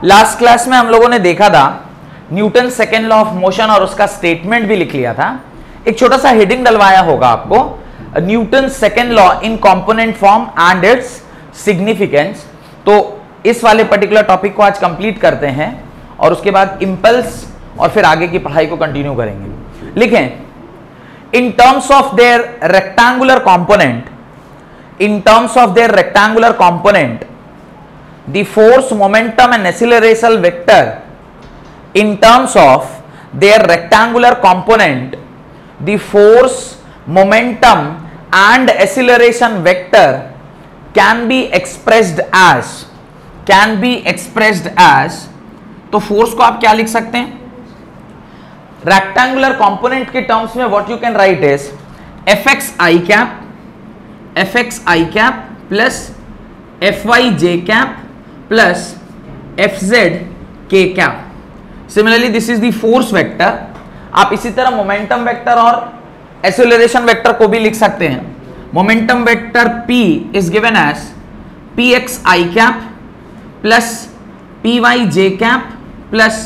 Last class में हम लोगों ने देखा था Newton second law of motion और उसका स्टेटमेंट भी लिख लिया था। एक छोटा सा हेडिंग डलवाया होगा आपको, Newton second law in component form and its significance. तो इस वाले पर्टिकुलर टॉपिक को आज कंप्लीट करते हैं और उसके बाद इंपल्स और फिर आगे की पढ़ाई को कंटिन्यू करेंगे। लिखें, इन terms of their rectangular component, in terms of their rectangular component the force, momentum and acceleration vector in terms of their rectangular component, the force, momentum and acceleration vector can be expressed as, तो force को आप क्या लिख सकते हैं? Rectangular component के terms में what you can write is fx i cap plus fy j cap plus fz k cap. Similarly, this is the force vector. आप इसी तरह मोमेंटम वेक्टर और एक्सेलरेशन वेक्टर को भी लिख सकते हैं। Momentum vector p is given as px i cap plus py j cap plus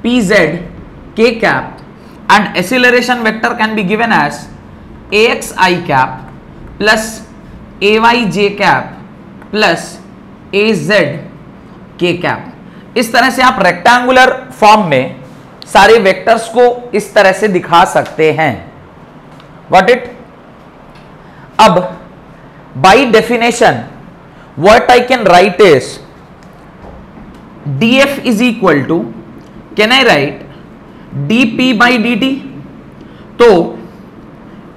pz k cap, and acceleration vector can be given as ax i cap plus ay j cap plus az k cap. इस तरह से आप rectangular form में सारे vectors को इस तरह से दिखा सकते हैं। What it? अब by definition what I can write is df is equal to, can I write dp by dt। तो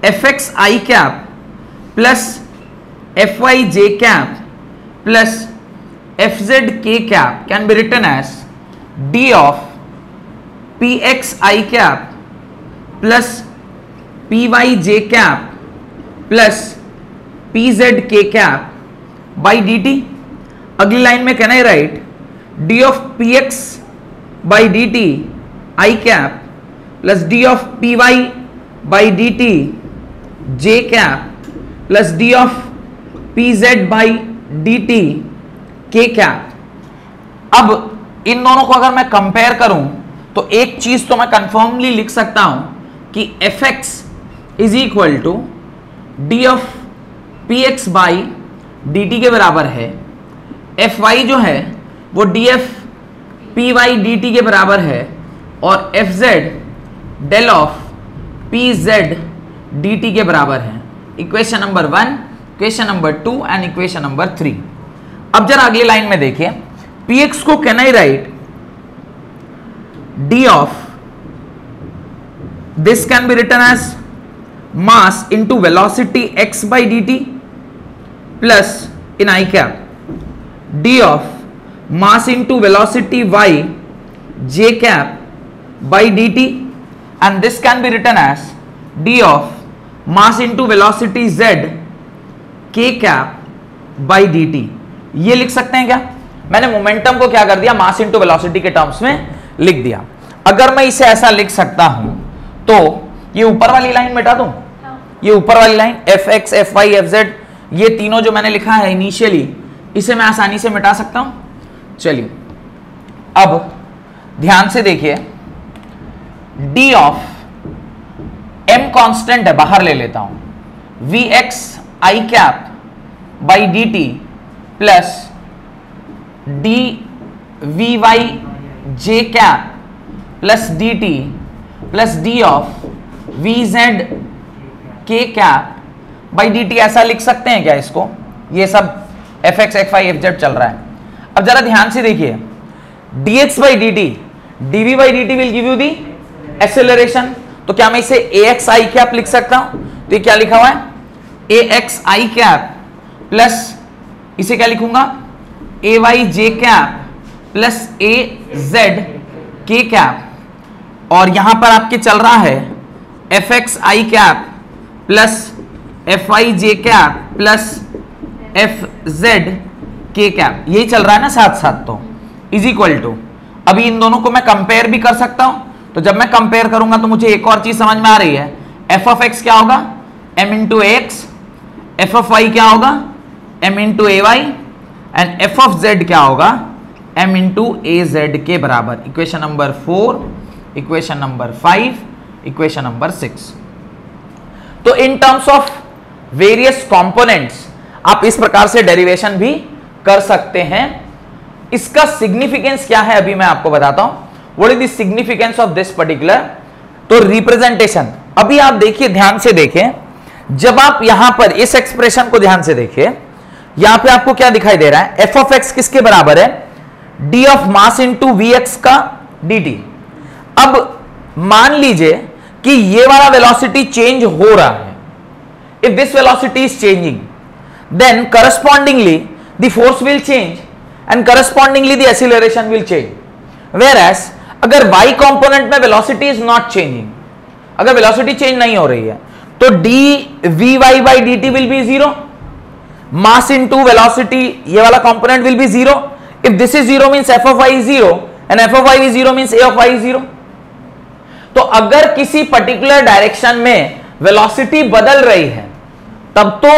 fx i cap plus fy j cap plus fz k cap can be written as d of px i cap plus py j cap plus pz k cap by dt। अगली line में can I write d of px by dt i cap plus d of py by dt j cap plus d of pz by dt k cap. अब इन दोनों को अगर मैं compare करूं तो एक चीज तो मैं कंफर्मली लिख सकता हूं कि fx is equal to d of px by dt के बराबर है, fy जो है वो df py dt के बराबर है, और fz del of pz dt के बराबर है। Equation number 1, equation number 2 and equation number 3। अब जरा अगली लाइन में देखिए, px को can I write d of, this can be written as mass into velocity x by dt plus in i cap d of mass into velocity y j cap by dt, and this can be written as d of mass into velocity z k cap by dt। ये लिख सकते हैं क्या? मैंने momentum को क्या कर दिया, मास इनटू वेलोसिटी के टर्म्स में लिख दिया। अगर मैं इसे ऐसा लिख सकता हूं तो ये ऊपर वाली लाइन मिटा दूं, ये ऊपर वाली लाइन fx fy fz ये तीनों जो मैंने लिखा है इनिशियली, इसे मैं आसानी से मिटा सकता हूं। चलिए अब ध्यान से देखिए, d ऑफ m कांस्टेंट है, बाहर ले लेता हूं, vx i cap by dt plus D V Y J cap plus D T plus D of V Z K cap by D T. ऐसा लिख सकते हैं क्या इसको? ये सब F X F Y F Z चल रहा है। अब जरा ध्यान से देखिए, D X by D T D V by D T will give you the acceleration. तो क्या मैं इसे ए एक्स आई कैप लिख सकता हूं? तो ये क्या लिखा हुआ है, ए एक्स आई कैप प्लस इसे क्या लिखूंगा, ए वाई जे कैप प्लस ए जेड के कैप, और यहां पर आपके चल रहा है F x I cap plus F I J cap plus F Z K cap, यही चल रहा है ना साथ साथ। तो इज इक्वल टू, अभी इन दोनों को मैं कंपेयर भी कर सकता हूं। तो जब मैं कंपेयर करूंगा तो मुझे एक और चीज समझ में आ रही है, एफ ऑफ एक्स क्या होगा, M into X, F of Y क्या होगा, m into A Y, and F of Z क्या होगा, m इंटू ए जेड के बराबर। Equation number 4, equation number 5, equation number 6। तो इन टर्म्स ऑफ वेरियस कंपोनेंट्स आप इस प्रकार से डेरिवेशन भी कर सकते हैं। इसका सिग्निफिकेंस क्या है अभी मैं आपको बताता हूं। What is the significance of this particular. तो रिप्रेजेंटेशन, अभी आप देखिए, ध्यान से देखें, जब आप यहां पर इस एक्सप्रेशन को ध्यान से देखिए, यहां पे आपको क्या दिखाई दे रहा है, एफ ऑफ एक्स किसके बराबर है, D of mass into V X का डी टी। अब मान लीजिए कि ये वाला वेलोसिटी चेंज हो रहा है, if this velocity is changing then correspondingly the force will change and correspondingly the acceleration will change. Whereas अगर y कंपोनेंट में वेलोसिटी इज नॉट चेंजिंग, अगर वेलोसिटी चेंज नहीं हो रही है, तो D V Y by D T will be zero, mass into velocity ये वाला component will be zero. If this is zero means F of Y is zero and F of Y is zero means A of Y is zero. तो अगर किसी particular direction में velocity बदल रही है तब तो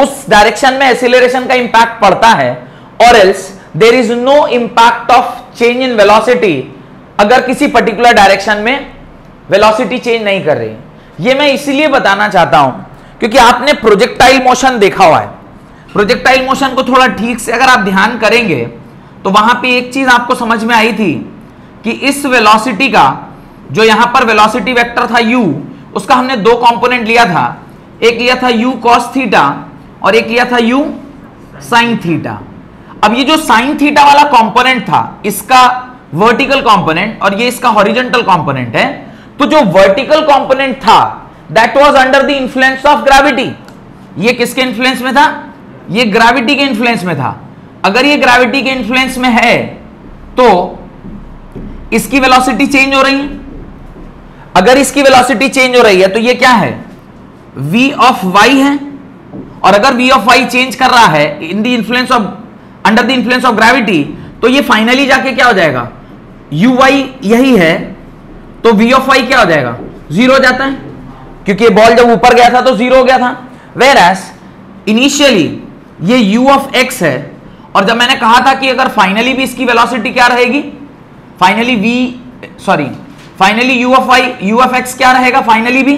उस डायरेक्शन में एक्सीलरेशन का इंपैक्ट पड़ता है, और else there is no impact of change in velocity अगर किसी पर्टिकुलर डायरेक्शन में वेलोसिटी चेंज नहीं कर रही। ये मैं इसलिए बताना चाहता हूं क्योंकि आपने प्रोजेक्टाइल मोशन देखा हुआ है। प्रोजेक्टाइल मोशन को थोड़ा ठीक से अगर आप ध्यान करेंगे तो वहां पे एक चीज आपको समझ में आई थी कि इस वेलोसिटी का जो यहां पर वेलोसिटी वेक्टर था u, उसका हमने दो कंपोनेंट लिया था, एक लिया था u cos थीटा और एक लिया था u sin थीटा। अब ये जो sin थीटा वाला कंपोनेंट था, इसका वर्टिकल कंपोनेंट और ये इसका हॉरिजॉन्टल कंपोनेंट है, तो जो वर्टिकल कंपोनेंट था that was under the influence of gravity. ये किसके इन्फ्लुएंस में था, ये ग्रेविटी के इन्फ्लुएंस में था। अगर ये ग्रेविटी के इन्फ्लुएंस में है तो इसकी वेलोसिटी चेंज हो रही है। अगर इसकी वेलोसिटी चेंज हो रही है तो ये क्या है, v ऑफ y है, और अगर v ऑफ y चेंज कर रहा है in the influence of under the influence of gravity, तो ये फाइनली जाके क्या हो जाएगा, uy यही है, तो v ऑफ y क्या हो जाएगा, जीरो हो जाता है, क्योंकि बॉल जब ऊपर गया था तो जीरो हो गया था। वेयर एज इनिशियली ये u ऑफ x है, और जब मैंने कहा था कि अगर फाइनली भी इसकी वेलोसिटी क्या रहेगी, फाइनली u ऑफ x क्या रहेगा फाइनली भी,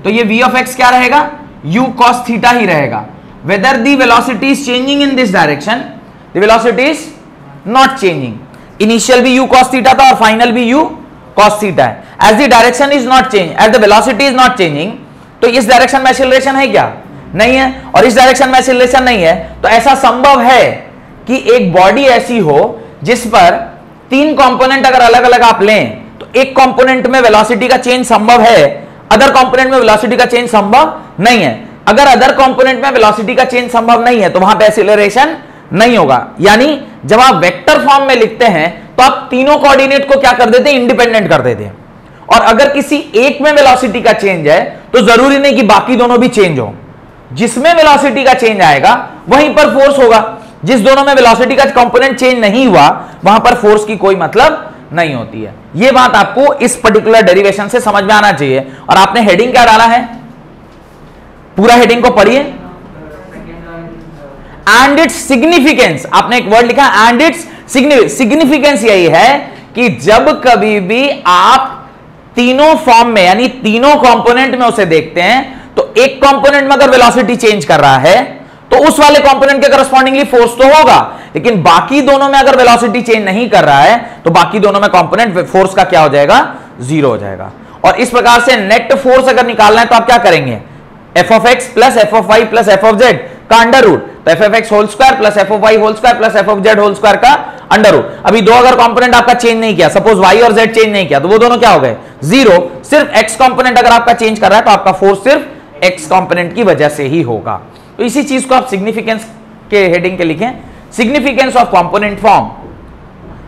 तो ये v ऑफ x क्या रहेगा, u cos थीटा ही रहेगा। Whether the velocity is changing in this direction, the velocity is not changing. Initial भी u cos थीटा था और फाइनल भी u cos थीटा है। As the direction is not change, as the velocity is not changing, तो इस direction में acceleration है क्या, नहीं है, और इस डायरेक्शन में एक्सीलरेशन नहीं है, तो ऐसा संभव है कि एक बॉडी ऐसी हो जिस पर तीन कंपोनेंट अगर अलग अलग आप लें तो एक कंपोनेंट में वेलोसिटी का चेंज संभव है, अदर कंपोनेंट में वेलोसिटी का चेंज संभव नहीं है। अगर अदर कंपोनेंट में वेलोसिटी का चेंज संभव नहीं है तो वहां पे एक्सीलरेशन नहीं होगा। यानी जब आप वेक्टर फॉर्म में लिखते हैं तो आप तीनों कोऑर्डिनेट को क्या कर देते हैं, इंडिपेंडेंट कर देते हैं। और अगर किसी एक में वेलोसिटी का चेंज है तो जरूरी नहीं कि बाकी दोनों भी चेंज हो। जिसमें वेलोसिटी का चेंज आएगा वहीं पर फोर्स होगा। जिस दोनों में वेलोसिटी का कंपोनेंट चेंज नहीं हुआ वहां पर फोर्स की कोई मतलब नहीं होती है। यह बात आपको इस पर्टिकुलर डेरिवेशन से समझ में आना चाहिए। और आपने हेडिंग क्या डाला है, पूरा हेडिंग को पढ़िए। एंड इट्स सिग्निफिकेंस, आपने एक वर्ड लिखा एंड इट्स सिग्निफिकेंस यही है कि जब कभी भी आप तीनों फॉर्म में यानी तीनों कंपोनेंट में उसे देखते हैं तो एक कंपोनेंट में अगर वेलोसिटी चेंज कर रहा है तो उस वाले कंपोनेंट के करस्पॉन्डिंगली फोर्स तो होगा, लेकिन बाकी दोनों में अगर वेलोसिटी चेंज नहीं कर रहा है तो बाकी दोनों में कंपोनेंट फोर्स का क्या हो जाएगा, जीरो हो जाएगा। और इस प्रकार से नेट फोर्स अगर निकालना है तो आप क्या करेंगे, F of X plus F of Y plus F of Z का अंडर रूट, तो F of X whole square plus F of Y whole square plus F of Z whole square का अंडर रूट। अभी दो अगर component आपका change नहीं किया, suppose Y और जेड चेंज नहीं किया, तो वो दोनों क्या हो गए, जीरो। सिर्फ एक्स कंपोनेंट अगर आपका चेंज कर रहा है तो आपका फोर्स सिर्फ एक्स कंपोनेंट की वजह से ही होगा। तो इसी चीज को आप सिग्निफिकेंस के हेडिंग के लिखें, सिग्निफिकेंस ऑफ कंपोनेंट फॉर्म।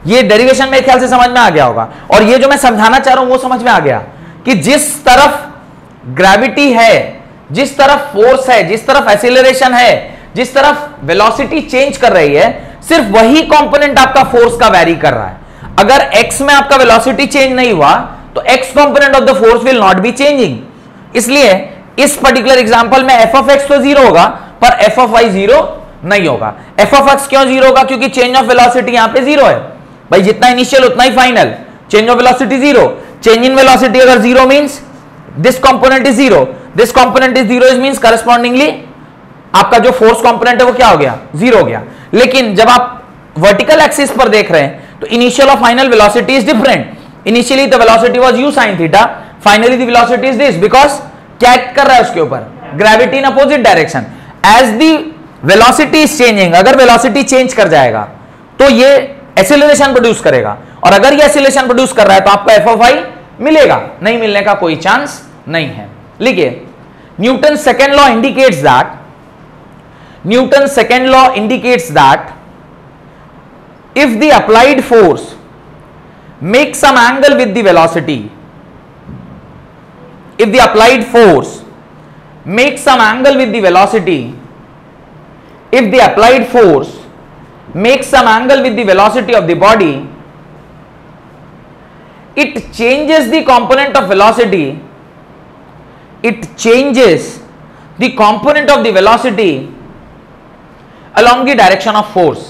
ये डेरिवेशन मेरे ख्याल से समझ में आ गया होगा। और ये जो मैं समझाना चाह रहा हूं वो समझ में आ गया कि जिस तरफ ग्रेविटी है, जिस तरफ फोर्स है, जिस तरफ एक्सीलरेशन है, जिस तरफ वेलोसिटी चेंज कर रही है, सिर्फ वही कंपोनेंट आपका फोर्स का वैरी कर रहा है। अगर एक्स में आपका वेलोसिटी चेंज नहीं हुआ तो x component of the force will not be changing. इसलिए इस पर्टिकुलर एग्जांपल में एफ ऑफ एक्स तो जीरो होगा पर एफ ऑफ वाई जीरो नहीं होगा। एफ ऑफ एक्स क्यों जीरो होगा? क्योंकि चेंज ऑफ वेलोसिटी यहां पे जीरो है भाई, जितना इनिशियल उतना ही final. Change of velocity zero, change in velocity अगर zero means this component is zero, this component is zero, is means correspondingly आपका जो फोर्स कंपोनेंट है वो क्या हो गया? जीरो हो गया। लेकिन जब आप वर्टिकल एक्सिस पर देख रहे हैं तो इनिशियल और final velocity is different. Initially the velocity was u sin theta, finally the velocity is this, because क्या एक्ट कर रहा है उसके ऊपर? Gravity in opposite direction. As the velocity is changing, अगर वेलोसिटी चेंज कर जाएगा तो ये एक्सीलरेशन प्रोड्यूस करेगा, और अगर ये एक्सीलरेशन प्रोड्यूस कर रहा है तो आपको एफ ऑफ आई मिलेगा, नहीं मिलने का कोई चांस नहीं है। लिखिए, Newton second law indicates that, Newton's second law indicates that if the applied force makes some angle with the velocity, if the applied force makes some angle with the velocity, if the applied force makes some angle with the velocity of the body, it changes the component of velocity, it changes the component of the velocity along the direction of force,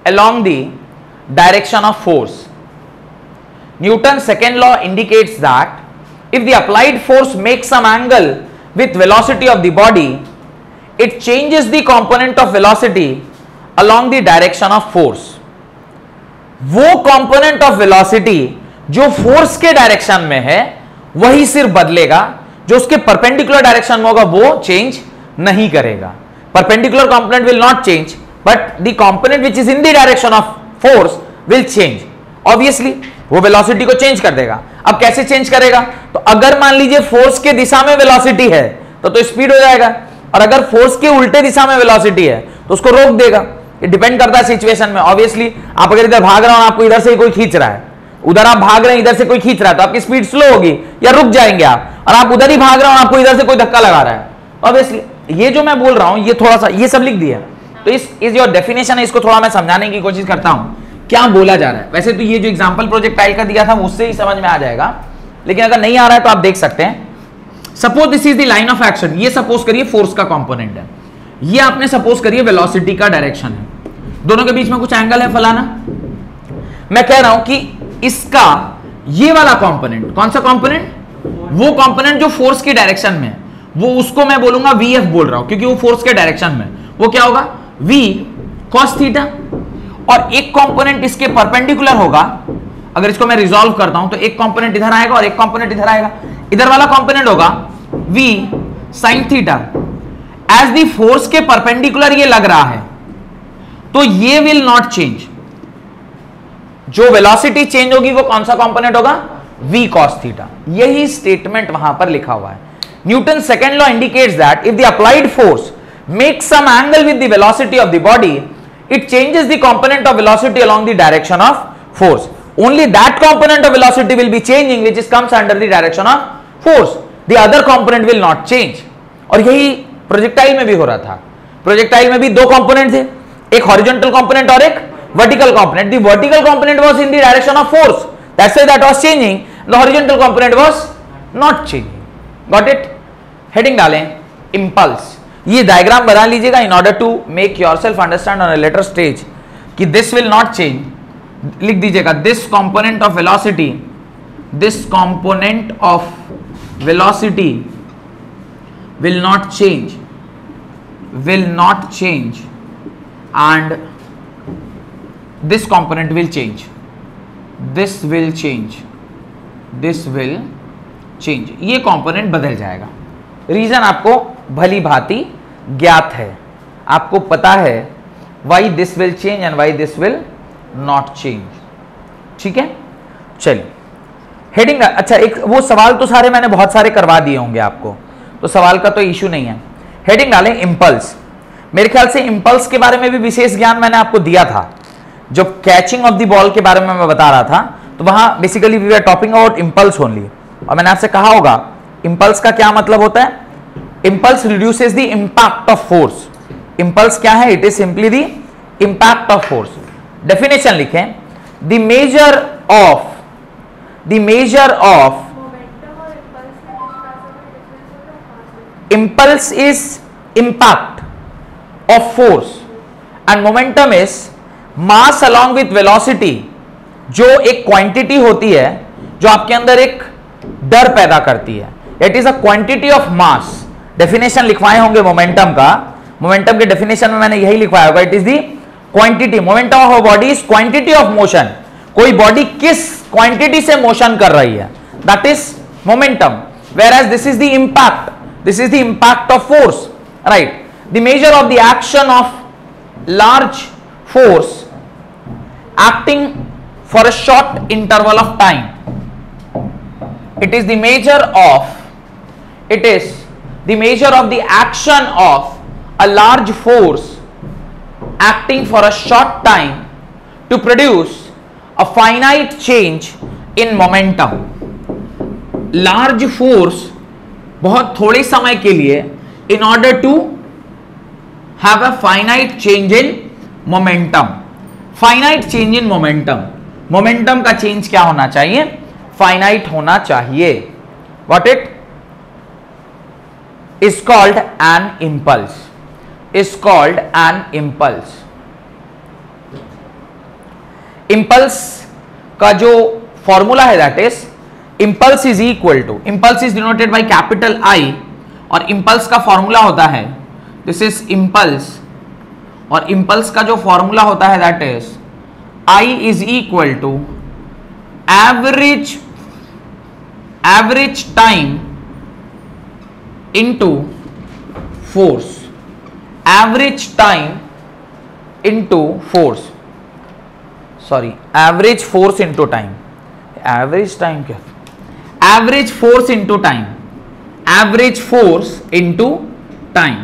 along the direction of force. Newton's second law indicates that if the applied force makes some angle with velocity of the body, it changes the component of velocity along the direction of force. वो component of velocity जो force के direction में है वही सिर्फ बदलेगा, जो उसके perpendicular direction में होगा वो change नहीं करेगा। Perpendicular component will not change, but the component which is in the direction of force will change. Obviously, वो velocity को change कर देगा। अब कैसे change करेगा? तो अगर मान लीजिए force के दिशा में velocity है तो speed हो जाएगा, और अगर force के उल्टे दिशा में velocity है तो उसको रोक देगा। ये डिपेंड करता है सिचुएशन में। ऑब्वियसली आप अगर इधर भाग रहे हो, आपको इधर से ही कोई खींच रहा है, उधर आप भाग रहे हैं, इधर से कोई खींच रहा है, तो आपकी स्पीड स्लो होगी या रुक जाएंगे आप, और आप उधर ही भाग रहे हो, आपको इधर से कोई धक्का लगा रहा है। ऑब्वियसली ये जो मैं बोल रहा हूं ये थोड़ा सा ये सब लिख दिया, तो इस जो डेफिनेशन है इसको थोड़ा मैं समझाने की कोशिश करता हूं क्या बोला जा रहा है। वैसे तो ये जो एग्जांपल प्रोजेक्टाइल का दिया था उससे ही समझ में आ जाएगा, लेकिन अगर नहीं आ रहा है तो आप देख सकते हैं। Suppose this is the line of action, ये सपोज करिए फोर्स का कंपोनेंट है, ये आपने सपोज करिए वेलोसिटी का डायरेक्शन है, दोनों के बीच में कुछ एंगल है फलाना। मैं कह रहा हूं कि इसका ये वाला कंपोनेंट, कौन सा कंपोनेंट? वो कंपोनेंट जो फोर्स की डायरेक्शन में है, वो उसको मैं बोलूंगा VF बोल रहा हूं, क्योंकि वो फोर्स के डायरेक्शन में। वो क्या होगा? V cos थीटा, और एक कंपोनेंट इसके परपेंडिकुलर होगा। अगर इसको मैं रिजॉल्व करता हूं तो एक कंपोनेंट इधर आएगा और एक कंपोनेंट इधर आएगा। इधर वाला कंपोनेंट होगा V sin theta. As the force के परपेंडिकुलर ये लग रहा है तो ये विल नॉट चेंज। जो वेलोसिटी चेंज होगी वो कौन सा कंपोनेंट होगा? V cos theta. यही स्टेटमेंट वहां पर लिखा हुआ है। Newton's second law indicates that if the applied force makes some angle with the velocity of the body, it changes the component of velocity along the direction of force. Only that component of velocity will be changing which is comes under the direction of force. The other component will not change. और यही projectile में भी हो रहा था। Projectile में भी दो कंपोनेंट थे, एक हॉरिजॉन्टल कंपोनेंट और एक vertical component. The vertical component was in the direction of force. That's why that was changing. The horizontal component was not changing. Got it? Heading डालें इंपल्स। ये डायग्राम बना लीजिएगा in order to make yourself understand on a later stage कि this will not change. लिख दीजिएगा this component of velocity, this component of velocity will not change, will not change, and this component will change, this will change, this will change. ये component बदल जाएगा। Reason आपको भली भांति ज्ञात है, आपको पता है why this will change and why this will not change. ठीक है, चलिए हेडिंग। अच्छा, एक वो सवाल तो सारे मैंने बहुत सारे करवा दिए होंगे आपको, तो सवाल का तो इशू नहीं है। हेडिंग डालें इंपल्स। मेरे ख्याल से इंपल्स के बारे में भी विशेष ज्ञान मैंने आपको दिया था, जब कैचिंग ऑफ द बॉल के बारे में मैं बता रहा था, तो वहां basically we are talking about impulse only. और मैंने आपसे कहा होगा इंपल्स का क्या मतलब होता है? Impulse reduces the impact of force. Impulse क्या है? It is simply the impact of force. Definition लिखें, the measure of impulse is impact, of force and momentum is mass along with velocity, जो एक क्वांटिटी होती है जो आपके अंदर एक डर पैदा करती है. It is a quantity of mass. Definition लिखवाए होंगे मोमेंटम का. मोमेंटम के डेफिनेशन में मैंने यही लिखवाया होगा. It is the quantity. Momentum of a body is quantity of motion. कोई बॉडी किस क्वांटिटी से मोशन कर रही है, that is momentum. whereas this is the impact. This is the impact of force, right? The measure of the action of large force acting for a short interval of time. It is the measure of the action of a large force acting for a short time to produce a finite change in momentum. Large force बहुत थोड़े समय के लिए in order to have a finite change in momentum. Finite change in momentum. Momentum का change क्या होना चाहिए? Finite होना चाहिए. What it is called an impulse. Is called an impulse. Impulse का जो फॉर्मूला है that is impulse is equal to, impulse is denoted by capital I और impulse का फॉर्मूला होता है, this is impulse, और impulse का जो फॉर्मूला होता है that is I is equal to average time into force. Average time into force, sorry, average force into time. Average time क्या? Average force into time. Average force into time.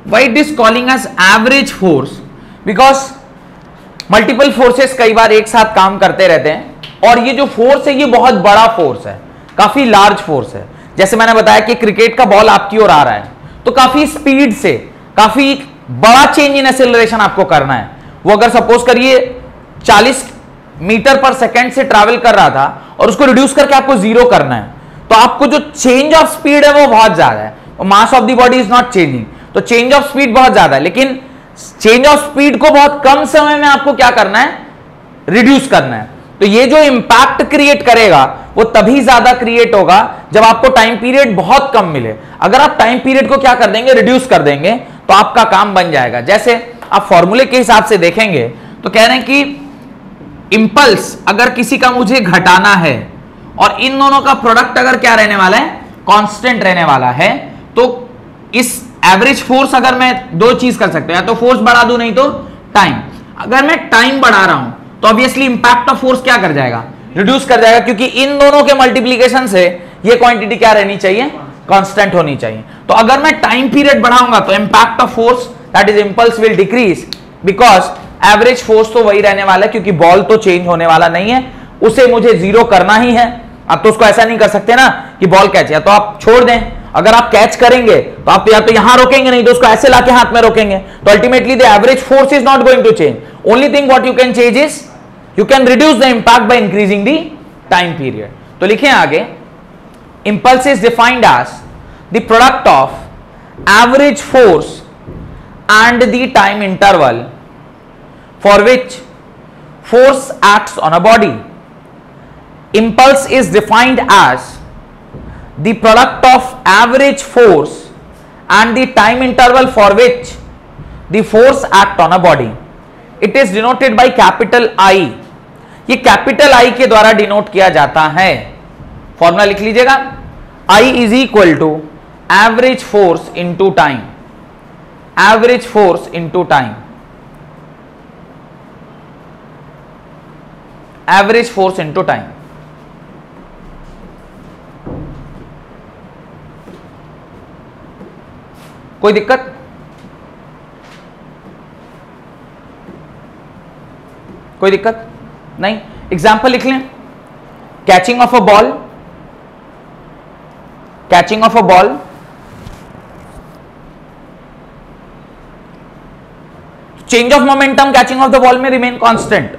Why it is calling as average force? Because multiple forces कई बार एक साथ काम करते रहते हैं और ये जो फोर्स है ये बहुत बड़ा फोर्स है, काफी लार्ज फोर्स है. जैसे मैंने बताया कि क्रिकेट का बॉल आपकी ओर आ रहा है तो काफी स्पीड से काफी बड़ा चेंज इन एक्सेलरेशन आपको करना है. वो अगर सपोज करिए 40 मीटर पर सेकेंड से ट्रैवल कर रहा था और उसको रिड्यूस करके आपको जीरो करना है तो आपको जो चेंज ऑफ स्पीड है वो बहुत ज्यादा है. Mass of the body is not changing, तो चेंज ऑफ स्पीड बहुत ज्यादा है, लेकिन चेंज ऑफ स्पीड को बहुत कम समय में आपको क्या करना है? रिड्यूस करना है. तो ये जो इंपैक्ट क्रिएट करेगा वो तभी ज्यादा क्रिएट होगा जब आपको टाइम पीरियड बहुत कम मिले. अगर आप टाइम पीरियड को क्या कर देंगे? रिड्यूस कर देंगे तो आपका काम बन जाएगा. जैसे आप फॉर्मूले के हिसाब से देखेंगे तो कह रहे हैं कि इंपल्स अगर किसी का मुझे घटाना है और इन दोनों का प्रोडक्ट अगर क्या रहने वाला है? कांस्टेंट रहने वाला है, तो इस एवरेज फोर्स अगर मैं दो चीज कर सकते हैं, या तो फोर्स बढ़ा दूं नहीं तो टाइम. अगर मैं टाइम बढ़ा रहा हूं तो ऑब्वियसली इंपैक्ट ऑफ फोर्स क्या कर जाएगा? रिड्यूस कर जाएगा, क्योंकि इन दोनों के मल्टीप्लीकेशन से ये क्वांटिटी क्या रहनी चाहिए? कांस्टेंट होनी चाहिए. तो अगर मैं टाइम पीरियड बढ़ाऊंगा तो impact of force that is impulse will decrease, because average force तो वही रहने वाला है, क्योंकि बॉल तो चेंज होने वाला नहीं है, उसे मुझे जीरो करना ही है. आप तो उसको ऐसा नहीं कर सकते ना कि बॉल कैच, या तो आप छोड़ दें. अगर आप कैच करेंगे तो आप या तो यहां रोकेंगे, नहीं तो उसको ऐसे लाके हाथ में रोकेंगे. तो ultimately the average force is not going to change. Only thing what you can change is you can reduce the impact by increasing the time period. तो लिखें आगे, impulse is defined as the product of average force and the time interval for which force acts on a body. Impulse is defined as the product of average force and the time interval for which the force act on a body. It is denoted by capital I. ये capital I के द्वारा denote किया जाता है. Formula लिख लीजिएगा, I is equal to average force into time. Average force into time. Average force into time. कोई दिक्कत? कोई दिक्कत नहीं. एग्जाम्पल लिख लें. Catching of a ball, catching of a ball, change of momentum catching of the ball में remain constant.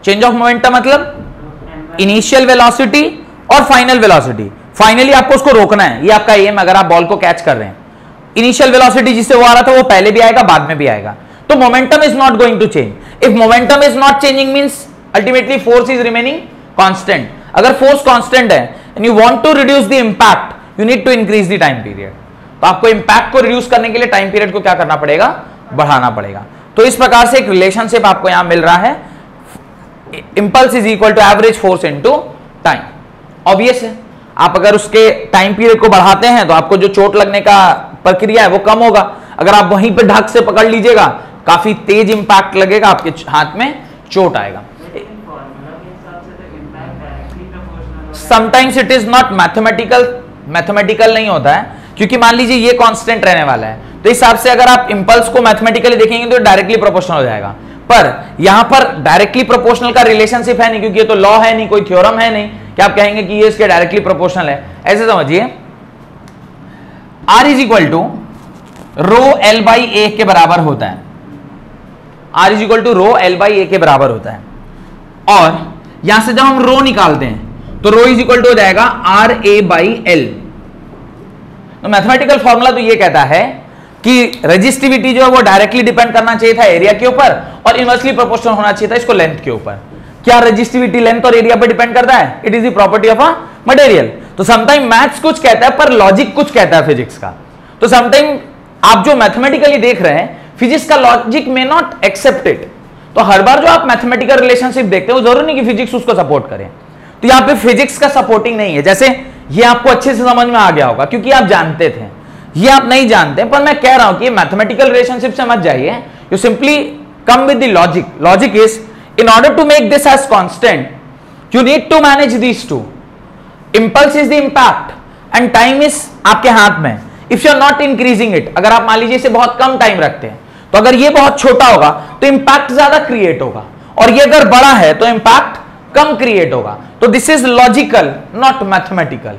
Change of momentum मतलब initial velocity और फाइनल वेलोसिटी. फाइनली आपको उसको रोकना है, ये आपका एम. अगर आप बॉल को कैच कर रहे हैं इनिशियल वेलोसिटी जिससे वो आ रहा था वो पहले भी आएगा बाद में भी आएगा, तो momentum is not going to change. If momentum is not changing means ultimately force is remaining constant. अगर फोर्स कांस्टेंट है and you want to reduce the impact, you need to increase the time period. तो आपको impact को reduce करने के लिए time period को क्या करना पड़ेगा, बढ़ाना पड़ेगा। तो इस प्रकार से एक रिलेशनशिप आपको यहां मिल रहा है, impulse is equal to average force into time. Obvious है, आप अगर उसके टाइम पीरियड को बढ़ाते हैं तो आपको जो चोट लगने का प्रक्रिया है वो कम होगा। अगर आप वहीं पे ढक से पकड़ लीजिएगा, काफी तेज इंपैक्ट लगेगा, आपके हाथ में चोट आएगा। Sometimes it is not mathematical नहीं होता है, क्योंकि मान लीजिए ये कांस्टेंट रहने वाला है, तो इस हिसाब से अगर आप इंपल्स को मैथमेटिकली देखेंगे तो डायरेक्टली प्रोपोर्शनल हो जाएगा। पर यहां पर डायरेक्टली प्रोपोर्शनल का रिलेशनशिप है नहीं, क्योंकि ये तो लॉ है नहीं, कोई थ्योरम है नहीं कि आप कहेंगे कि ये इसके डायरेक्टली प्रोपोर्शनल है। ऐसे समझिए, R is equal to rho L by A के बराबर होता है, R is equal to rho L by A के बराबर होता है। और यहां से जब हम रो निकालते हैं तो रो इज इक्वल टू हो जाएगा आर ए बाई एल। तो मैथमेटिकल फॉर्मूला तो ये कहता है कि रेजिस्टिविटी जो है वो डायरेक्टली डिपेंड करना चाहिए था एरिया के ऊपर और इनवर्सली प्रोपोर्शनल होना चाहिए था इसको लेंथ के ऊपर। क्या रेजिस्टिविटी लेंथ और एरिया पर डिपेंड करता है? It is the property of a material. तो समटाइम मैथ्स कुछ कहता है पर लॉजिक कुछ कहता है फिजिक्स का। तो समटाइम आप जो मैथमेटिकली देख रहे हैं फिजिक्स का लॉजिक में नॉट एक्सेप्ट इट। तो हर बार जो आप मैथमेटिकल रिलेशनशिप देखते हैं वो जरूरी नहीं कि फिजिक्स उसको सपोर्ट करे। तो यहां पे फिजिक्स का सपोर्टिंग नहीं है। जैसे ये आपको अच्छे से समझ में आ गया होगा क्योंकि आप जानते थे, ये आप नहीं जानते, पर मैं कह रहा हूं कि मैथमेटिकल रिलेशनशिप से मत जाइए, you simply come with the logic. Logic is in order to make this as constant you need to manage these two. Impulse is the impact and time is आपके हाथ में। If you are not increasing it, अगर आप मान लीजिए इसे बहुत कम time रखते हैं तो अगर ये बहुत छोटा होगा तो इंपैक्ट ज्यादा क्रिएट होगा, और ये अगर बड़ा है तो इंपैक्ट कम क्रिएट होगा। तो this is logical not mathematical.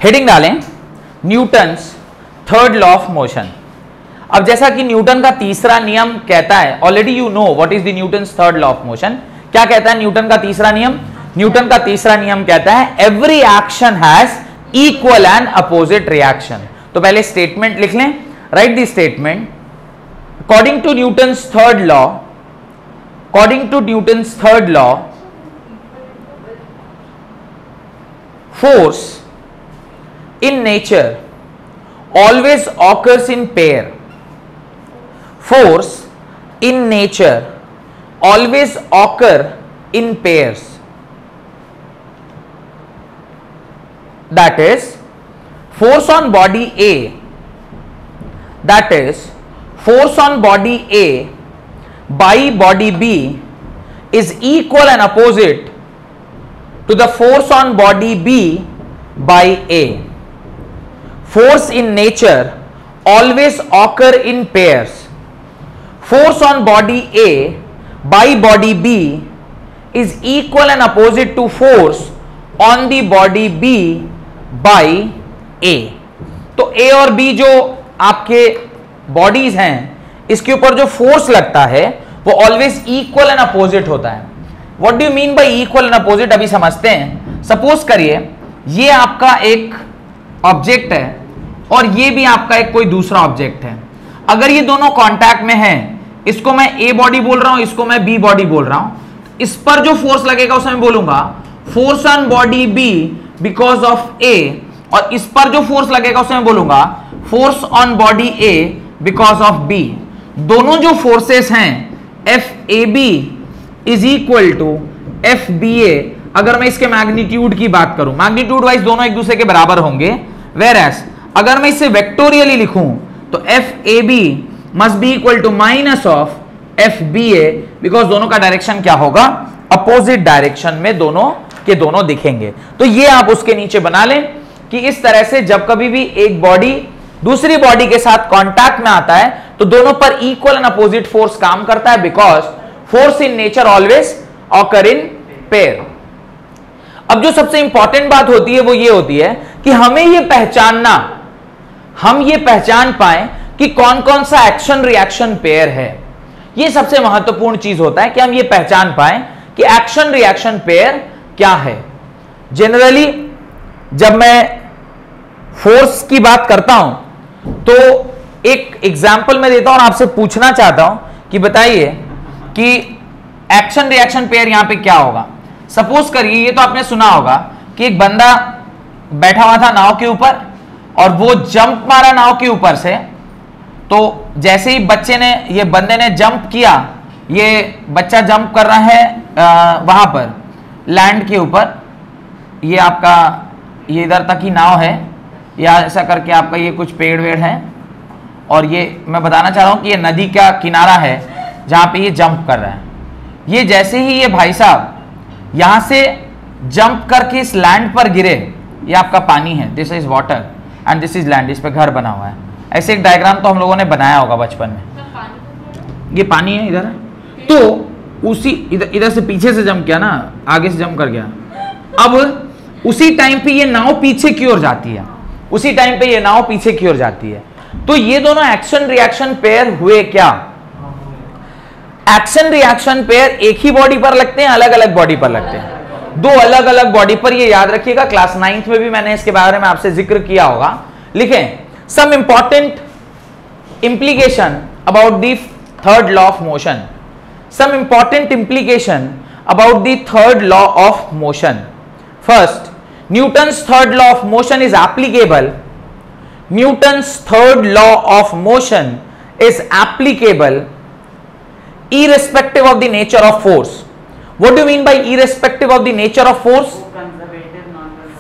Heading डालें Newton's third law of motion. अब जैसा कि न्यूटन का तीसरा नियम कहता है, already you know what is the Newton's third law of motion. क्या कहता है न्यूटन का तीसरा नियम? न्यूटन का तीसरा नियम कहता है every action has equal and opposite reaction. तो पहले स्टेटमेंट लिख लें, write the statement. According to Newton's third law, according to Newton's third law, force in nature always occurs in pair. Force in nature always occur in pairs. That is, force on body A, that is, force on body A by body B is equal and opposite to the force on body B by A. Force in nature always occur in pairs. Force on body A by body B is equal and opposite to force on the body B by A. तो A और B जो आपके bodies हैं इसके ऊपर जो force लगता है वो ऑलवेज इक्वल एंड अपोजिट होता है। What do you mean y equal and opposite अभी समझते हैं। सपोज करिए ये आपका एक ऑब्जेक्ट है और ये भी आपका एक कोई दूसरा ऑब्जेक्ट है। अगर ये दोनों कांटेक्ट में हैं, इसको मैं ए बॉडी बोल रहा हूं, इसको मैं बी बॉडी बोल रहा हूं, इस पर जो फोर्स लगेगा उसे मैं बोलूंगा force on body B because of A, और इस पर जो फोर्स लगेगा उसे मैं बोलूंगा force on body A because of B. दोनों जो फोर्सेस हैं F A B is equal to F B A. अगर मैं इसके मैग्नीट्यूड की बात करूं, मैग्नीट्यूड वाइज दोनों एक दूसरे के बराबर होंगे, वेयर एज अगर मैं इसे वेक्टोरियली लिखूं तो F A B must be equal to minus of F B A, because दोनों का डायरेक्शन क्या होगा, अपोजिट डायरेक्शन में दोनों के दोनों दिखेंगे। तो ये आप उसके नीचे बना लें कि इस तरह से जब कभी भी एक बॉडी दूसरी बॉडी के साथ कांटेक्ट में आता है तो दोनों पर इक्वल एंड अपोजिट फोर्स काम करता है, because force in nature always occur in pair. अब जो सबसे इंपॉर्टेंट बात होती है वो ये होती है कि हमें ये पहचानना, हम ये पहचान पाए कि कौन कौन सा एक्शन रिएक्शन पेयर है। ये सबसे महत्वपूर्ण चीज होता है कि हम ये पहचान पाए कि एक्शन रिएक्शन पेयर क्या है। जनरली जब मैं फोर्स की बात करता हूं तो एक एग्जाम्पल मैं देता हूं और आपसे पूछना चाहता हूं कि बताइए कि एक्शन रिएक्शन पेयर यहां पे क्या होगा। सपोज करिए, ये तो आपने सुना होगा कि एक बंदा बैठा हुआ था नाव के ऊपर और वो जंप मारा नाव के ऊपर से, तो जैसे ही ये बंदे ने जंप किया, ये बच्चा जंप कर रहा है वहां पर लैंड के ऊपर, ये आपका ये इधर तक ही नाव है, या ऐसा करके आपका ये कुछ पेड़ वेड़ है, और ये मैं बताना चाह रहा हूं कि ये नदी का किनारा है जहां पे ये जंप कर रहा है। ये जैसे ही ये भाई साहब यहां से जंप करके इस लैंड पर गिरे, ये आपका पानी है, this is water and this is land, इस पे घर बना हुआ है। ऐसे एक डायग्राम तो हम लोगों ने बनाया होगा बचपन में। ये पानी है इधर, तो उसी इधर से पीछे से जंप किया ना, आगे से जंप कर गया। अब उसी टाइम पे ये नाव पीछे की ओर जाती है, उसी टाइम पे ये नाव पीछे की ओर जाती है। तो ये दोनों एक्शन रिएक्शन पेयर हुए क्या? एक्शन रिएक्शन पेयर एक ही बॉडी पर लगते हैं, अलग अलग बॉडी पर लगते हैं? दो अलग अलग बॉडी पर। ये याद रखिएगा, क्लास 9th में भी मैंने इसके बारे में आपसे जिक्र किया होगा। लिखें, some important implication about the third law of motion. Some important implication about the third law of motion. First, Newton's third law of motion is applicable. Newton's third law of motion is applicable irrespective of the nature of force. What do you mean by irrespective of the nature of force?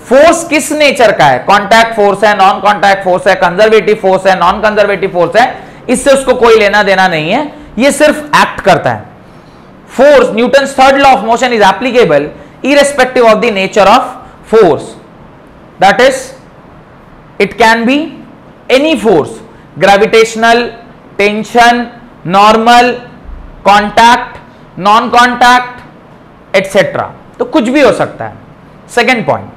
Force किस nature का है? Contact force है, non contact force है, conservative force है, non conservative force है, इससे उसको कोई लेना देना नहीं है, ये सिर्फ एक्ट करता है। Force, Newton's third law of motion is applicable irrespective of the nature of force. That is, it can be any force, gravitational, tension, normal, contact, non contact etcetera, तो कुछ भी हो सकता है। Second point,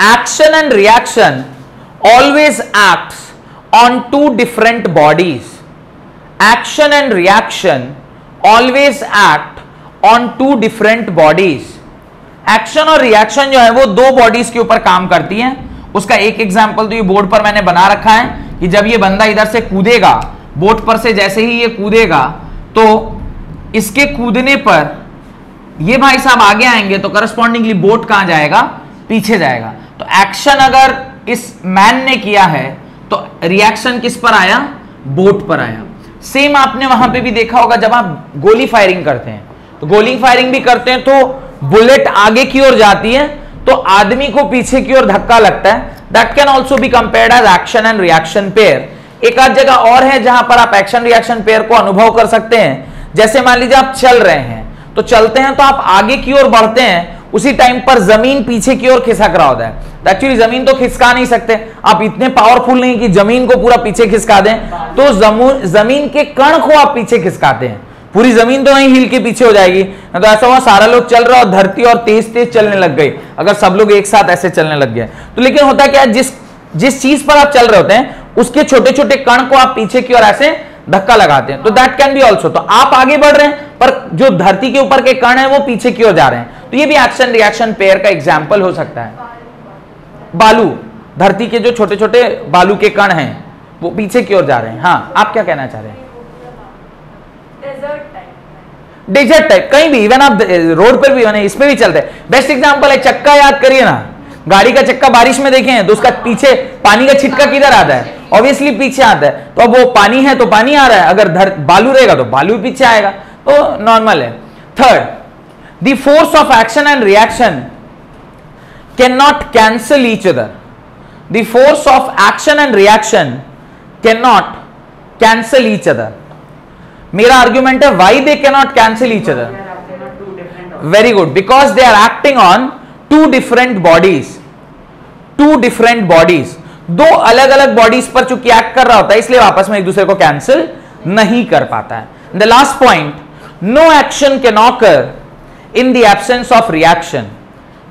action and reaction always acts on two different bodies. Action and reaction always act on two different bodies. Action और reaction जो है वो दो bodies के ऊपर काम करती हैं। उसका एक एग्जाम्पल तो ये बोर्ड पर मैंने बना रखा है कि जब ये बंदा इधर से कूदेगा, बोट पर से जैसे ही ये कूदेगा, तो इसके कूदने पर ये भाई साहब आगे आएंगे तो करस्पॉन्डिंगली बोट कहां जाएगा? पीछे जाएगा। तो एक्शन अगर इस मैन ने किया है तो रिएक्शन किस पर आया? बोट पर आया। सेम आपने वहां पे भी देखा होगा, जब आप गोली फायरिंग करते हैं, तो गोली फायरिंग भी करते हैं तो बुलेट आगे की ओर जाती है तो आदमी को पीछे की ओर धक्का लगता है। That can also be compared as action and reaction pair. एक आध जगह और है जहां पर आप एक्शन रिएक्शन पेयर को अनुभव कर सकते हैं। जैसे मान लीजिए आप चल रहे हैं, तो चलते हैं तो आप आगे की ओर बढ़ते हैं, उसी टाइम पर जमीन पीछे की ओर खिसक रहा होता है। एक्चुअली जमीन तो खिसका नहीं सकते, आप इतने पावरफुल नहीं कि जमीन को पूरा पीछे खिसका दें, तो जमीन के कण को आप पीछे खिसकाते हैं। पूरी जमीन तो नहीं हिल के पीछे हो जाएगी, तो ऐसा हुआ सारा लोग चल रहा और धरती और तेज तेज चलने लग गई, अगर सब लोग एक साथ ऐसे चलने लग गए तो। लेकिन होता क्या है, जिस चीज पर आप चल रहे होते हैं उसके छोटे छोटे कण को आप पीछे की ओर ऐसे धक्का लगाते हैं, तो दैट कैन बी ऑल्सो। तो आप आगे बढ़ रहे हैं पर जो धरती के ऊपर के कण है वो पीछे की ओर जा रहे हैं, तो ये भी एक्शन रिएक्शन पेयर का एग्जाम्पल हो सकता है। बालू, धरती के जो छोटे छोटे बालू के कण हैं वो पीछे की ओर जा रहे हैं। हाँ, आप क्या कहना चाह रहे हैं? डेजर्ट टाइप, कहीं भी, इवन आप रोड पर भी, इस पे भी चलते हैं। बेस्ट एग्जांपल है चक्का, याद करिए ना, गाड़ी का चक्का बारिश में देखें तो उसका पीछे पानी का छिटका किधर आता है? ऑब्वियसली पीछे आता है। तो अब वो पानी है तो पानी आ रहा है, अगर बालू रहेगा तो बालू पीछे आएगा, तो नॉर्मल है। Third, the force of action and reaction can not cancel each other. The force of action and reaction can not cancel each other. मेरा आर्ग्यूमेंट है why they can not cancel each other. Very good, because they are acting on two different bodies. Two different bodies, दो अलग अलग bodies पर चूंकि act कर रहा होता है, इसलिए आपस में एक दूसरे को कैंसिल नहीं कर पाता है। The last point, no action can occur in the absence of reaction.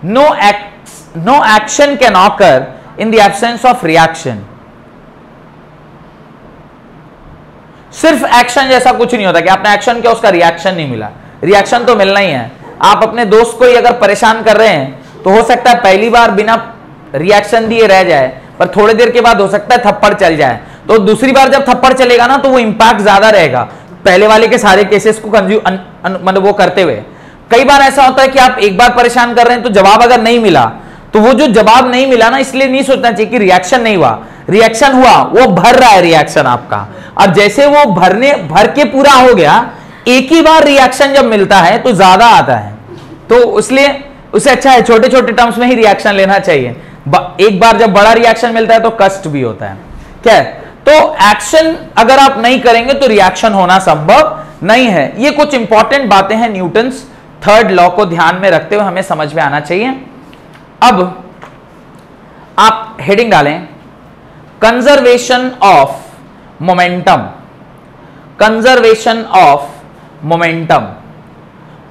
No action can occur in the absence of reaction. सिर्फ एक्शन जैसा कुछ नहीं होता कि आपने एक्शन किया उसका रिएक्शन नहीं मिला। रिएक्शन तो मिलना ही है। आप अपने दोस्त को ही अगर परेशान कर रहे हैं तो हो सकता है पहली बार बिना रिएक्शन दिए रह जाए, पर थोड़ी देर के बाद हो सकता है थप्पड़ चल जाए, तो दूसरी बार जब थप्पड़ चलेगा ना तो वो इंपैक्ट ज्यादा रहेगा पहले वाले के सारे केसेस को मतलब वो करते हुए। कई बार ऐसा होता है कि आप एक बार परेशान कर रहे हैं तो जवाब अगर नहीं मिला, तो वो जो जवाब नहीं मिला ना, इसलिए नहीं सोचना चाहिए कि रिएक्शन नहीं हुआ, रिएक्शन हुआ, वो भर रहा है रिएक्शन आपका। अब जैसे वो भर के पूरा हो गया, एक ही बार रिएक्शन जब मिलता है तो ज्यादा आता है, तो इसलिए उससे अच्छा है छोटे छोटे टर्म्स में ही रिएक्शन लेना चाहिए। एक बार जब बड़ा रिएक्शन मिलता है तो कष्ट भी होता है। क्या है, तो एक्शन अगर आप नहीं करेंगे तो रिएक्शन होना संभव नहीं है। ये कुछ इंपॉर्टेंट बातें हैं न्यूटन्स थर्ड लॉ को ध्यान में रखते हुए हमें समझ में आना चाहिए। अब आप हेडिंग डालें conservation of momentum, conservation of momentum.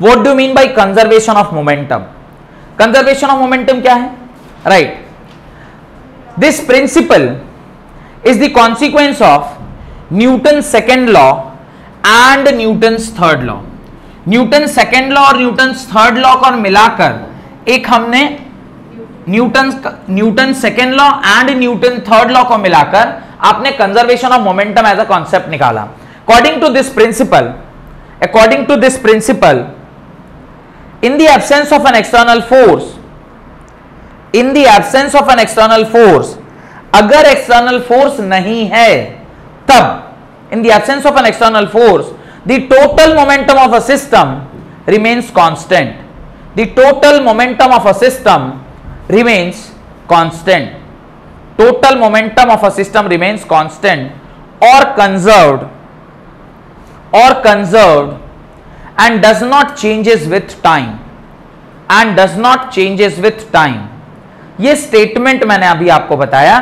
What do mean by conservation of momentum? Conservation of momentum क्या है? Right, this principle is the consequence of Newton's second law and Newton's third law. Newton's second law और Newton's third law को मिलाकर एक हमने Newton second law and Newton third law को मिलाकर आपने conservation of momentum as a concept निकाला। According to this principle, in the absence of an external force, in the absence of an external force, अगर external force नहीं है तब in the absence of an external force the total momentum of a system remains constant, the total momentum of a system remains constant, total momentum of a system remains constant और conserved and does not changes with time, and does not changes with time. ये statement मैंने अभी आपको बताया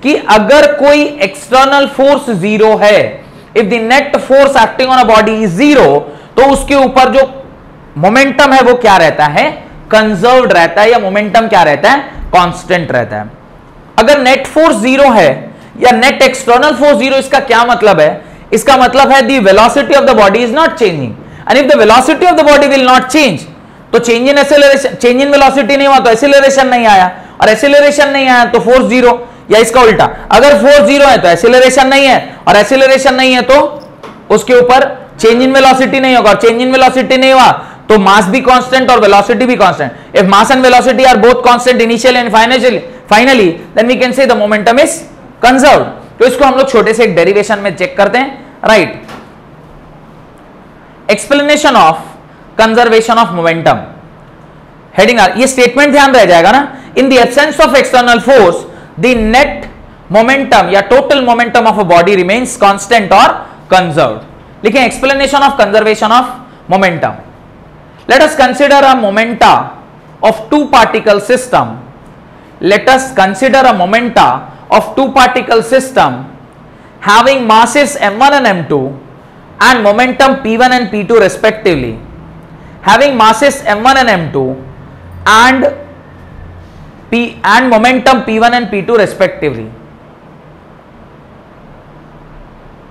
कि अगर कोई external force zero है, if the net force acting on a body is zero, तो उसके ऊपर जो मोमेंटम है वो क्या रहता है? कंजर्व्ड रहता है, या मोमेंटम क्या रहता है? कांस्टेंट रहता है। अगर नेट फोर्स जीरो है या नेट एक्सटर्नल फोर्स जीरो, इसका क्या मतलब है? इसका मतलब है the velocity of the body is not changing, and if the velocity of the body will not change, तो change in acceleration, change in velocity नहीं हुआ तो एक्सेलरेशन नहीं आया, और एक्सेलरेशन नहीं आया तो फोर्स जीरो, या इसका उल्टा, अगर फोर्स जीरो है तो एक्सेलरेशन नहीं है, और एक्सेलरेशन नहीं है तो उसके ऊपर चेंज इन वेलोसिटी नहीं होगा, और चेंज इन वेलोसिटी नहीं हुआ तो मास भी कांस्टेंट और वेलोसिटी भी constant. If mass and velocity are both constant initially and finally then we can say the momentum is conserved. तो इसको हम लोग छोटे से एक डेरिवेशन में चेक करते हैं। Right, explanation of conservation of momentum, heading are, ये स्टेटमेंट ध्यान रह जाएगा ना, in the absence of external force the net momentum या total momentum of a body remains constant और कंजर्व्ड। लिखें explanation of conservation of momentum. Let us consider a momenta of two particle system, let us consider a momenta of two particle system having masses m1 and m2 and momentum p1 and p2 respectively, having masses m1 and m2 and momentum p1 and p2 respectively,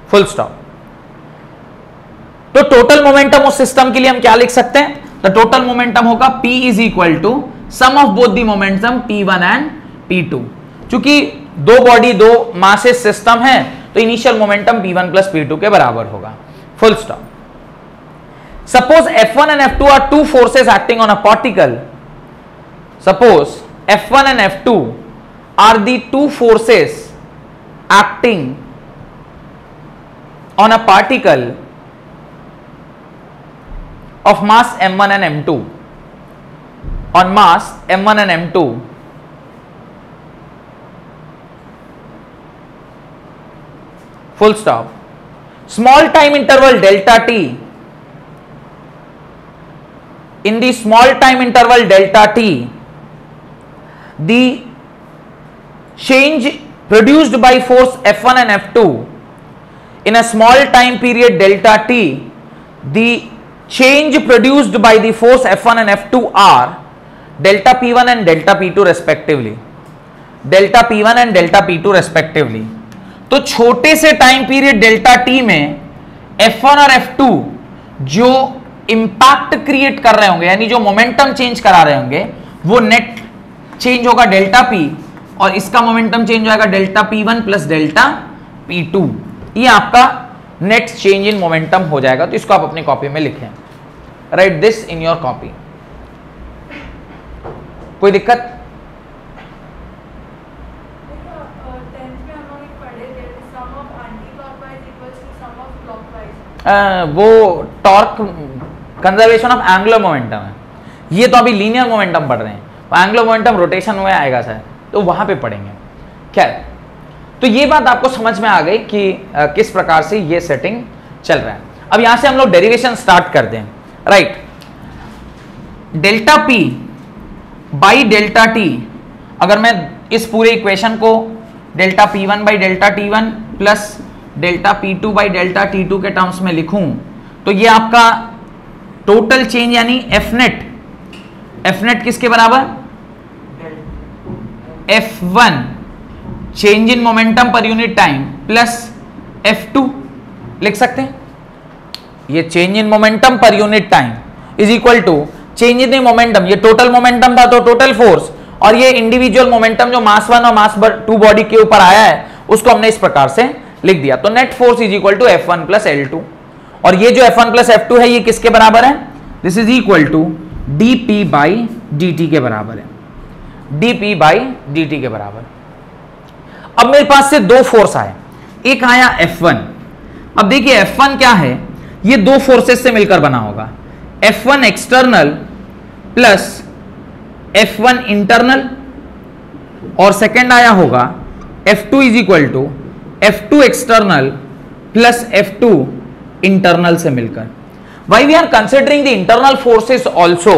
full stop। तो total momentum उस system के लिए हम क्या लिख सकते हैं? तो टोटल मोमेंटम होगा p is equal to sum of both the momentum p1 and p2। चूंकि दो बॉडी दो मासेस सिस्टम है तो initial momentum p1 plus p2 के बराबर होगा, full stop. Suppose F1 and F2 are two forces acting on a particle, suppose F1 and F2 are the two forces acting on a particle of mass m1 and m2, on mass m1 and m2, full stop। Small time interval delta t, in the small time interval delta t, the change produced by force F1 and F2 in a small time period delta t, the change produced by the force F1 and F2 are delta P1 and delta P2 respectively, delta P1 and delta P2 respectively। तो छोटे से time period delta T में F1 और F2 जो impact create कर रहे होंगे, यानी जो मोमेंटम चेंज करा रहे होंगे, वो नेट चेंज होगा डेल्टा पी, और इसका मोमेंटम चेंज हो जाएगा delta P1 plus delta P2। ये आपका नेट चेंज इन मोमेंटम हो जाएगा। तो इसको आप अपनी कॉपी में लिखें, right this in your copy. कोई दिक्कत? वो torque conservation of angular momentum है, ये तो अभी लीनियर मोमेंटम पढ़ रहे हैं, एंगुलर मोमेंटम रोटेशन में आएगा सर, तो वहां पे पढ़ेंगे। खैर, तो ये बात आपको समझ में आ गई कि किस प्रकार से ये सेटिंग चल रहा है। अब यहां से हम लोग डेरिवेशन स्टार्ट करते हैं, right. Delta P by delta T, अगर मैं इस पूरे इक्वेशन को delta P1 by delta T1 plus delta P2 by delta T2 के टर्म्स में लिखूं, तो ये आपका टोटल चेंज यानी एफ नेट किसके बराबर? F1 change in momentum per unit time plus F2 लिख सकते हैं। ये change in momentum per unit time is equal to change in momentum, ये टोटल मोमेंटम था तो टोटल फोर्स, और ये इंडिविजुअल मोमेंटम जो मास 1 और मास 2 बॉडी के ऊपर आया है उसको हमने इस प्रकार से लिख दिया। तो net force is equal to F1 plus L2, और ये जो F1 प्लस F2 है ये किसके बराबर है? This is equal to dP by dt के बराबर है, dP बाई dt के बराबर। अब मेरे पास से दो फोर्स आए, एक आया F1। अब देखिए F1 क्या है, ये दो फोर्सेस से मिलकर बना होगा, F1 external plus F1 internal, और सेकेंड आया होगा F2 is equal to F2 external plus F2 internal से मिलकर। Why we are considering the internal forces also,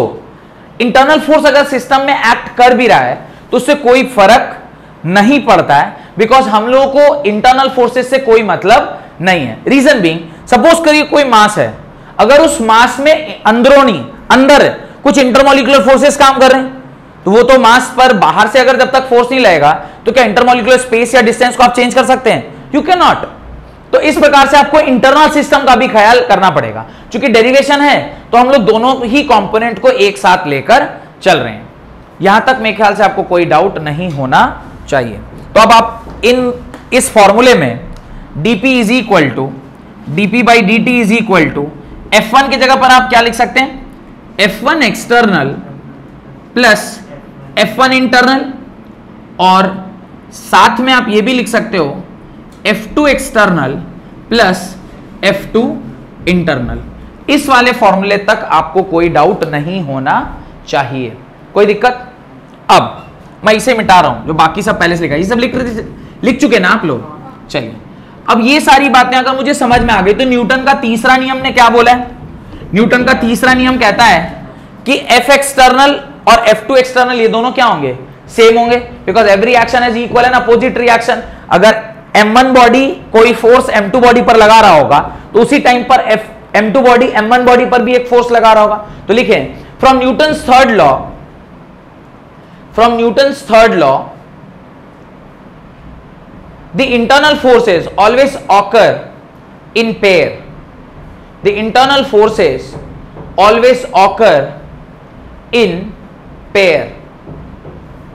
internal force अगर सिस्टम में एक्ट कर भी रहा है तो उससे कोई फर्क नहीं पड़ता है, बिकॉज हम लोगों को इंटरनल फोर्सेस से कोई मतलब नहीं है। रीजन बीइंग, सपोज करिए कोई मास है, अगर उस मास में अंदर कुछ इंटरमोलिकुलर फोर्सेस काम कर रहे हैं, तो वो तो मास पर बाहर से अगर जब तक फोर्स नहीं लगेगा तो क्या इंटरमोलिकुलर स्पेस या डिस्टेंस को आप चेंज कर सकते हैं? You can not. तो इस प्रकार से आपको इंटरनल सिस्टम का भी ख्याल करना पड़ेगा। क्योंकि डेरिवेशन है तो हम लोग दोनों ही कंपोनेंट को एक साथ लेकर चल रहे हैं। यहां तक मेरे ख्याल से आपको कोई डाउट नहीं होना चाहिए। तो अब आप इस फॉर्मूले में dP is equal to dP by dt is equal to F1 की जगह पर आप क्या लिख सकते हैं? F1 external plus F1 internal, और साथ में आप ये भी लिख सकते हो F2 external plus F2 internal. इस वाले फॉर्मूले तक आपको कोई डाउट नहीं होना चाहिए। कोई दिक्कत? अब मैं इसे मिटा रहा हूं, जो बाकी सब पहले से लिखा है, ये सब लिख चुके ना आप लोग। चलिए, अब ये सारी बातें अगर मुझे समझ में आ गई तो न्यूटन का तीसरा नियम ने क्या बोला है? न्यूटन का तीसरा नियम कहता है कि F एक्सटर्नल और F2 एक्सटर्नल ये दोनों क्या होंगे? सेम होंगे, because every action is equal and opposite reaction. अगर M1 बॉडी कोई फोर्स M2 बॉडी पर लगा रहा होगा तो उसी टाइम पर M2 बॉडी M1 बॉडी पर भी एक फोर्स लगा रहा होगा। तो लिखें, from Newton's third law the internal forces always occur in pair. The internal forces always occur in pair.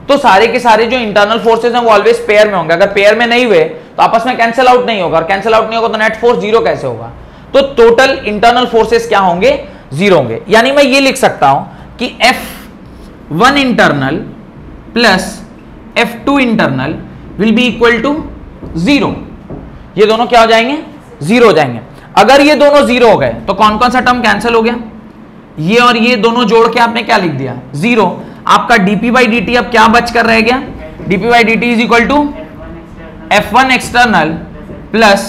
तो सारे के सारे जो इंटरनल फोर्सेस हैं वो ऑलवेज पेयर में होंगे। अगर पेयर में नहीं हुए तो आपस में कैंसिल आउट नहीं होगा, और कैंसिल आउट नहीं होगा तो नेट फोर्स जीरो कैसे होगा? तो टोटल इंटरनल फोर्सेस क्या होंगे? जीरो होंगे। यानी मैं ये लिख सकता हूं कि F1 internal plus F2 internal will be equal to zero. ये दोनों क्या हो जाएंगे? जीरो हो जाएंगे। अगर ये दोनों जीरो हो गए तो कौन कौन सा टर्म कैंसिल हो गया? ये और ये दोनों जोड़ के आपने क्या लिख दिया? जीरो। आपका dP बाई dt अब क्या बच कर रह गया? dP by dt is equal to F1 external plus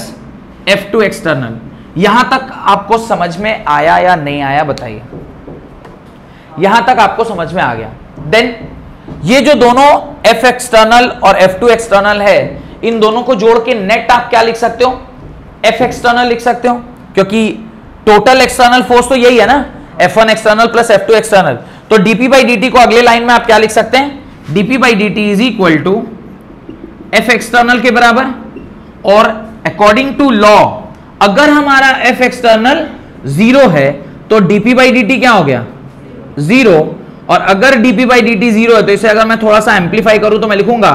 F2 external. यहां तक आपको समझ में आया या नहीं आया बताइए? यहां तक आपको समझ में आ गया। देन ये जो दोनों F एक्सटर्नल और F2 एक्सटर्नल है, इन दोनों को जोड़ के नेट आप क्या लिख सकते हो? F एक्सटर्नल लिख सकते हो, क्योंकि टोटल एक्सटर्नल फोर्स तो यही है ना, F1 external plus F2 external. तो dP बाई dt को अगले लाइन में आप क्या लिख सकते हैं? dP by dt is equal to F external के बराबर, और अकॉर्डिंग टू लॉ अगर हमारा F एक्सटर्नल जीरो है तो dP बाई dt क्या हो गया? जीरो। और अगर dP बाई dt जीरो है तो इसे अगर मैं थोड़ा सा एम्पलीफाई करूं तो मैं लिखूंगा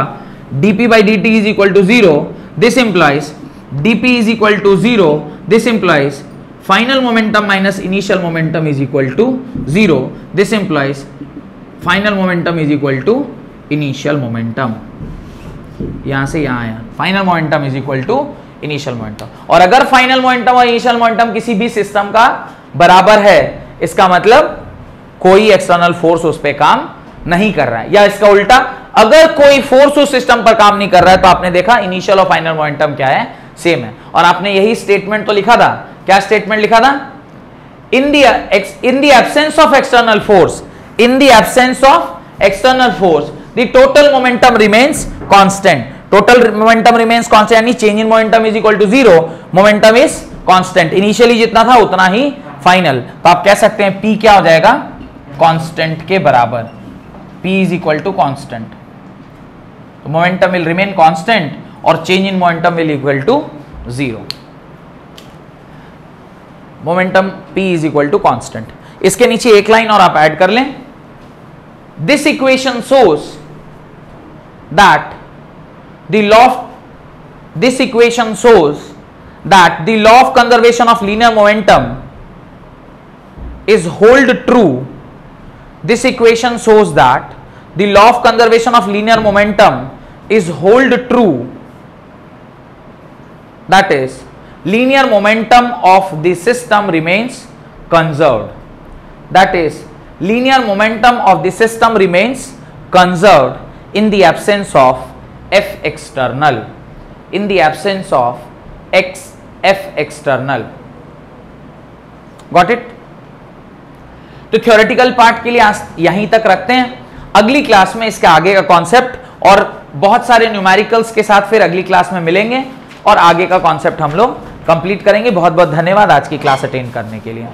dp by dt is equal to 0, this implies dp is equal to 0, this implies final momentum minus initial momentum is equal to 0, this implies final momentum is equal to initial momentum. यहां से यहां आया, final momentum is equal to initial momentum. और अगर final momentum और initial momentum किसी भी system का बराबर है, इसका मतलब कोई एक्सटर्नल फोर्स उस पर काम नहीं कर रहा है. या इसका उल्टा, अगर कोई फोर्स उस सिस्टम पर काम नहीं कर रहा है तो आपने देखा इनिशियल और फाइनल मोमेंटम क्या है, सेम है. और आपने यही स्टेटमेंट तो लिखा था. क्या स्टेटमेंट लिखा था? इन the absence of external force, in the absence of external force the total momentum remains constant. Total momentum remains constant यानी change in momentum is equal to 0, momentum is constant. Initially जितना था उतना ही final. तो आप कह सकते हैं P क्या हो जाएगा? Constant के बराबर. P is equal to constant. तो momentum will remain constant और change in momentum will equal to 0. Momentum P is equal to constant. इसके नीचे एक लाइन और आप ऐड कर लें. This equation shows that the law of conservation of linear momentum is hold true. This equation shows that the law of conservation of linear momentum is hold true. That is, linear momentum of the system remains conserved. That is, linear momentum of the system remains conserved in the absence of F external. In the absence of F external. Got it? तो theoretical part के लिए यहीं तक रखते हैं. अगली class में इसके आगे का कॉन्सेप्ट और बहुत सारे न्यूमेरिकल्स के साथ फिर अगली क्लास में मिलेंगे और आगे का कॉन्सेप्ट हम लोग कंप्लीट करेंगे. बहुत बहुत धन्यवाद आज की क्लास अटेंड करने के लिए.